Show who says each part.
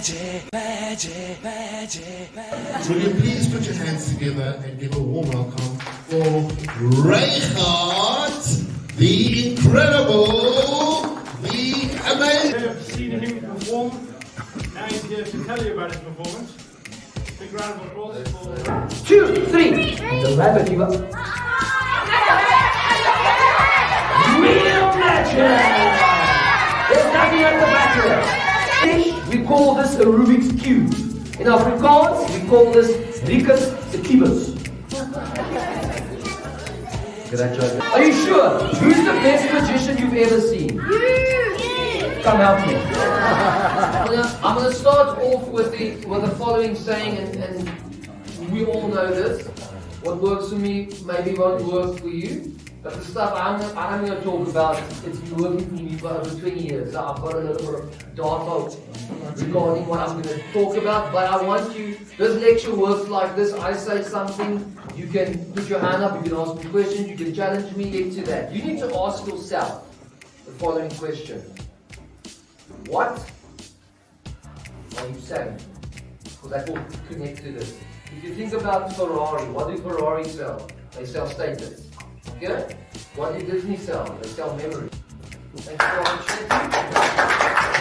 Speaker 1: Will you please put your hands together and give a warm welcome for Reichardt, the incredible, the amazing.
Speaker 2: You have seen him perform. Now he's here to tell you about his performance. Big round of applause for
Speaker 3: 2, 3. The rabbit, you are. Real magic! There's nothing at the back here. We call this a Rubik's Cube. In Afrikaans, we call this Ricus the Cubus. Are you sure? Who's the best magician you've ever seen? Come help me. I'm going to start off with the following saying, and we all know this. What works for me maybe won't work for you. But the stuff I'm going to talk about, it's been working for me for over 20 years. So I've got a little bit of data regarding what I'm going to talk about. But I want you, this lecture works like this. I say something, you can put your hand up, you can ask me questions, you can challenge me into that. You need to ask yourself the following question. What are you selling? Because that will connect to this. If you think about Ferrari, what do Ferrari sell? They sell status. Okay? What do Disney sell? They sell memory. Thanks for the opportunity.